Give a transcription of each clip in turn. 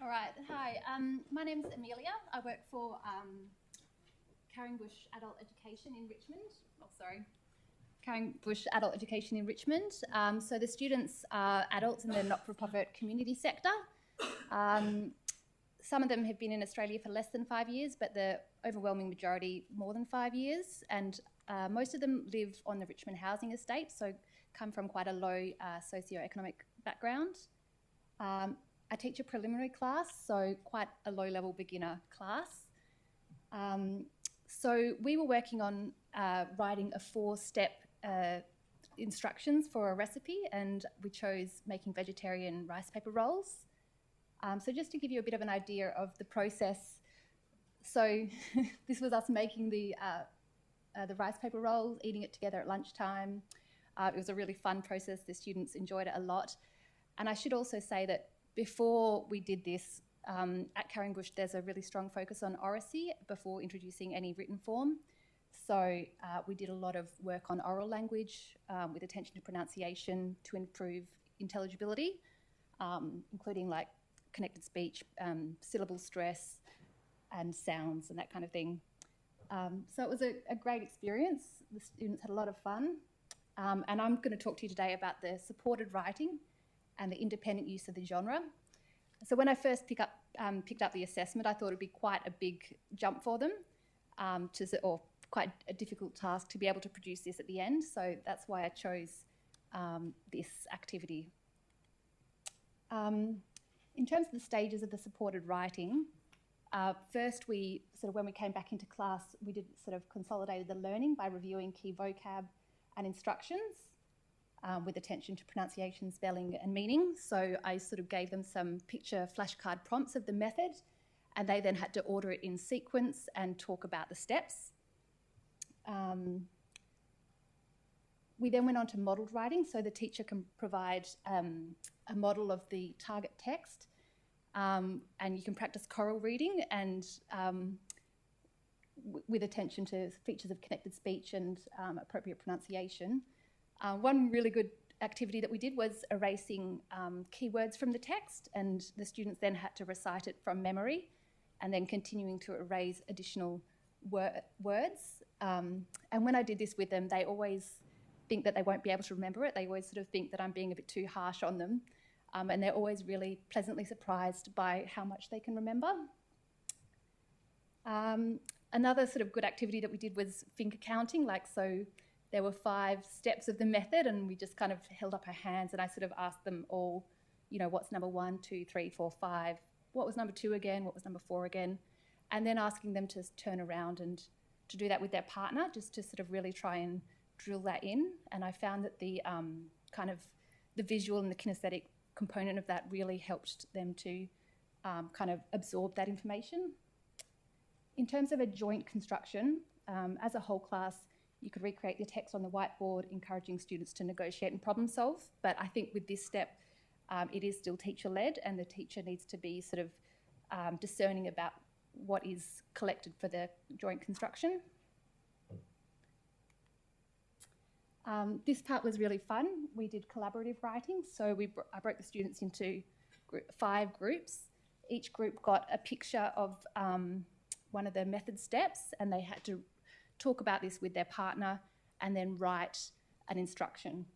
All right, hi. My name's Amelia. I work for Carringbush Adult Education in Richmond. Oh, sorry. Carringbush Adult Education in Richmond. So the students are adults in the not-for-profit community sector. Some of them have been in Australia for less than 5 years, but the overwhelming majority more than 5 years. And most of them live on the Richmond housing estate, so come from quite a low socioeconomic background. I teach a preliminary class, so quite a low-level beginner class. So we were working on writing a 4-step instructions for a recipe, and we chose making vegetarian rice paper rolls. So just to give you a bit of an idea of the process, so this was us making the rice paper rolls, eating it together at lunchtime. It was a really fun process. The students enjoyed it a lot. And I should also say that before we did this, at Carringbush, there's a really strong focus on oracy before introducing any written form. So we did a lot of work on oral language with attention to pronunciation to improve intelligibility, including like connected speech, syllable stress, and sounds and that kind of thing. So it was a great experience. The students had a lot of fun. And I'm going to talk to you today about the supported writing and the independent use of the genre. So when I first picked up the assessment, I thought it'd be quite a big jump for them, or quite a difficult task to be able to produce this at the end. So that's why I chose this activity. In terms of the stages of the supported writing, first we when we came back into class, we did consolidated the learning by reviewing key vocab and instructions. With attention to pronunciation, spelling and meaning. So I gave them some picture flashcard prompts of the method, and they then had to order it in sequence and talk about the steps. We then went on to modelled writing, so the teacher can provide a model of the target text, and you can practice choral reading and with attention to features of connected speech and appropriate pronunciation. One really good activity that we did was erasing keywords from the text, and the students then had to recite it from memory and then continuing to erase additional words. And when I did this with them, they always think that they won't be able to remember it. They always think that I'm being a bit too harsh on them, and they're always really pleasantly surprised by how much they can remember. Another good activity that we did was finger counting, there were 5 steps of the method, and we just held up our hands, and I asked them all, what's number 1, 2, 3, 4, 5, what was number 2 again, what was number 4 again, and then asking them to turn around and to do that with their partner, just to really try and drill that in. And I found that the the visual and the kinesthetic component of that really helped them to absorb that information. In terms of a joint construction, as a whole class, you could recreate the text on the whiteboard, encouraging students to negotiate and problem solve. But I think with this step, it is still teacher-led, and the teacher needs to be discerning about what is collected for the joint construction. This part was really fun. We did collaborative writing. So I broke the students into 5 groups. Each group got a picture of one of the method steps, and they had to talk about this with their partner and then write an instruction.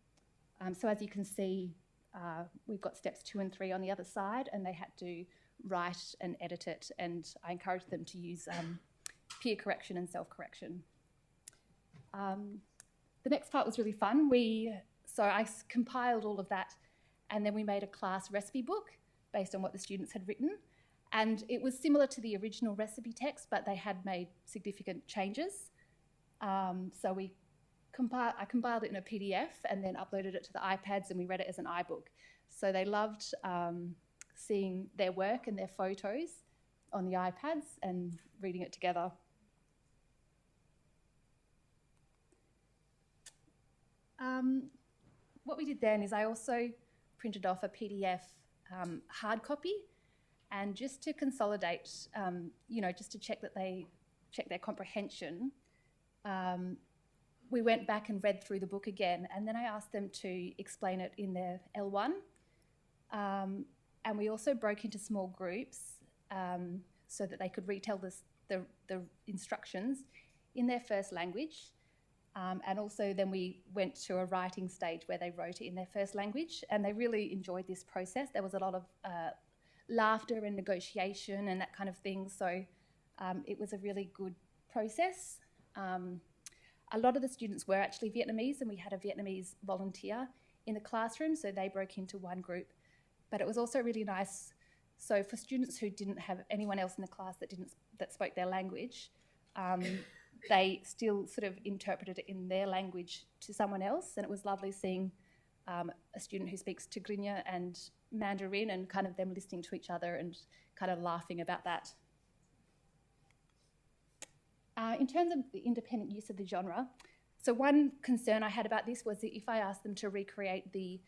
So as you can see, we've got steps 2 and 3 on the other side, and they had to write and edit it, and I encouraged them to use peer correction and self-correction. The next part was really fun. So I compiled all of that, and then we made a class recipe book based on what the students had written, and it was similar to the original recipe text, but they had made significant changes. So I compiled it in a PDF and then uploaded it to the iPads, and we read it as an iBook. So they loved seeing their work and their photos on the iPads and reading it together. What we did then is I also printed off a PDF hard copy, and just to consolidate, just to check their comprehension, we went back and read through the book again, and then I asked them to explain it in their L1. And And we also broke into small groups so that they could retell the instructions in their first language. And also then we went to a writing stage where they wrote it in their first language, and they really enjoyed this process. There was a lot of laughter and negotiation and that kind of thing, so it was a really good process. A lot of the students were actually Vietnamese, and we had a Vietnamese volunteer in the classroom, so they broke into one group. But it was also really nice, so for students who didn't have anyone else in the class that spoke their language, they still sort of interpreted it in their language to someone else, and it was lovely seeing a student who speaks Tigrinya and Mandarin and kind of them listening to each other and kind of laughing about that. In terms of the independent use of the genre, so one concern I had about this was that if I asked them to recreate the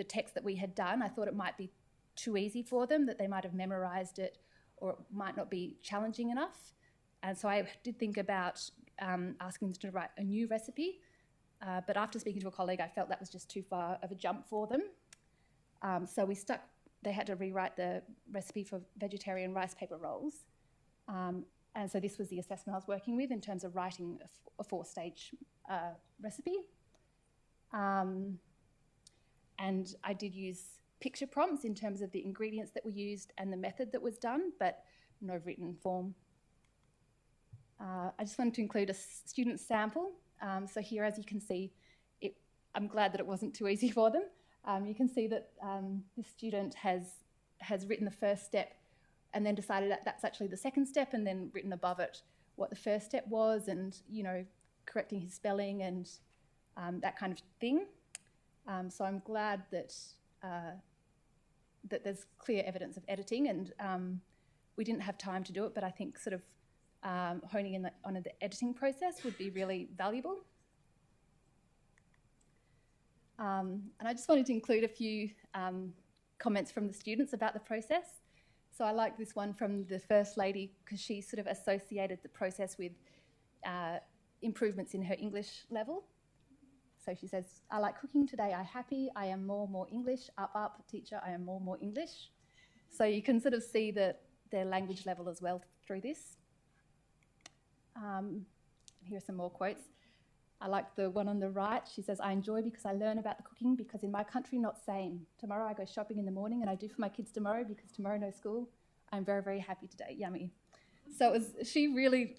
text that we had done, I thought it might be too easy for them, that they might have memorised it or it might not be challenging enough. And so I did think about asking them to write a new recipe, but after speaking to a colleague, I felt that was just too far of a jump for them. So they had to rewrite the recipe for vegetarian rice paper rolls. And so this was the assessment I was working with in terms of writing a 4-stage recipe. And I did use picture prompts in terms of the ingredients that were used and the method that was done, but no written form. I just wanted to include a student sample. So here, as you can see, I'm glad that it wasn't too easy for them. You can see that the student has written the first step and then decided that that's actually the second step, and then written above it what the first step was, and, you know, correcting his spelling and that kind of thing. So I'm glad that that there's clear evidence of editing, and we didn't have time to do it, but I think sort of honing in on the editing process would be really valuable. And I just wanted to include a few comments from the students about the process. So I like this one from the First Lady, because she sort of associated the process with improvements in her English level. So she says, "I like cooking today, I'm happy, I am more English, up, teacher, I am more English." So you can sort of see their language level as well through this. Here are some more quotes. I like the one on the right. She says, "I enjoy because I learn about the cooking, because in my country not same. Tomorrow I go shopping in the morning, and I do for my kids tomorrow because tomorrow no school. I'm very, very happy today, yummy." So she really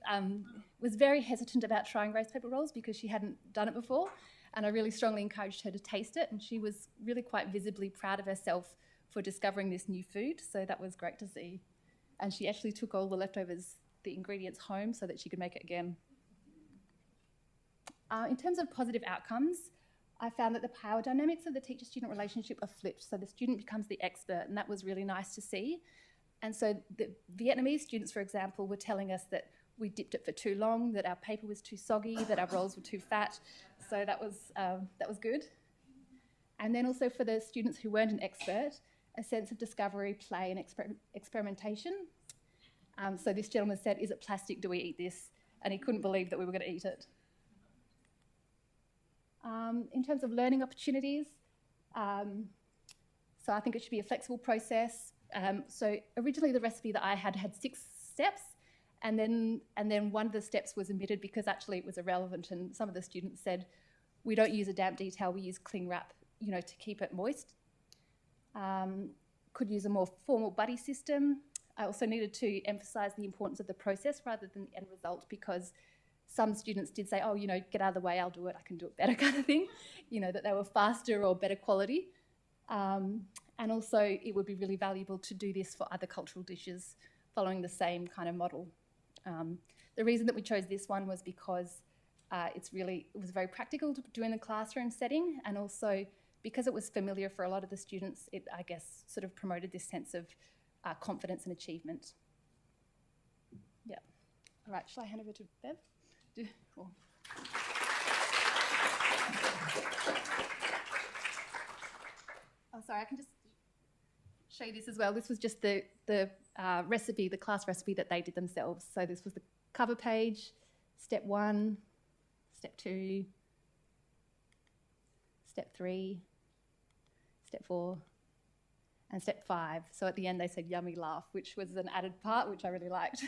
was very hesitant about trying rice paper rolls because she hadn't done it before, and I really strongly encouraged her to taste it, and she was really quite visibly proud of herself for discovering this new food, so that was great to see. And she actually took all the leftovers, the ingredients, home so that she could make it again. In terms of positive outcomes, I found that the power dynamics of the teacher-student relationship are flipped, so the student becomes the expert, and that was really nice to see. And so the Vietnamese students, for example, were telling us that we dipped it for too long, that our paper was too soggy, that our rolls were too fat, so that was good. And then also for the students who weren't an expert, a sense of discovery, play and experimentation. So this gentleman said, "Is it plastic? Do we eat this?" And he couldn't believe that we were going to eat it. In terms of learning opportunities, so I think it should be a flexible process. So originally the recipe that I had 6 steps, and then one of the steps was omitted because actually it was irrelevant, and some of the students said, "We don't use a damp detail, we use cling wrap, you know, to keep it moist." Could use a more formal buddy system. I also needed to emphasise the importance of the process rather than the end result, because some students did say, "Oh, you know, get out of the way, I'll do it, I can do it better," kind of thing, you know, that they were faster or better quality. And also it would be really valuable to do this for other cultural dishes following the same kind of model. The reason that we chose this one was because it was very practical to do in a classroom setting, and also because it was familiar for a lot of the students, it, I guess, sort of promoted this sense of confidence and achievement. Yeah. All right, shall I hand over to Bev? Oh, sorry, I can just show you this as well. This was just the recipe, the class recipe that they did themselves. So this was the cover page, step 1, step 2, step 3, step 4, And step 5, so at the end they said yummy laugh, which was an added part, which I really liked.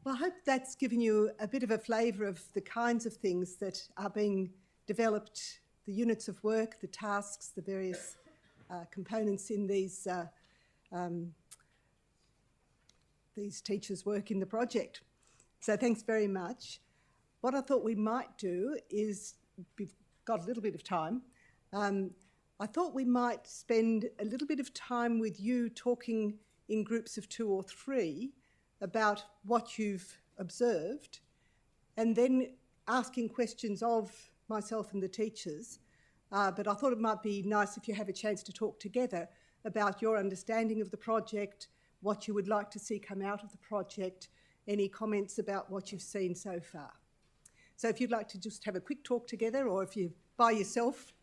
Well, I hope that's given you a bit of a flavour of the kinds of things that are being developed, the units of work, the tasks, the various components in these teachers' work in the project. So thanks very much. What I thought we might do is, we've got a little bit of time, I thought we might spend a little bit of time with you talking in groups of 2 or 3 about what you've observed, and then asking questions of myself and the teachers. But I thought it might be nice if you have a chance to talk together about your understanding of the project, what you would like to see come out of the project, any comments about what you've seen so far. So if you'd like to just have a quick talk together, or if you're by yourself,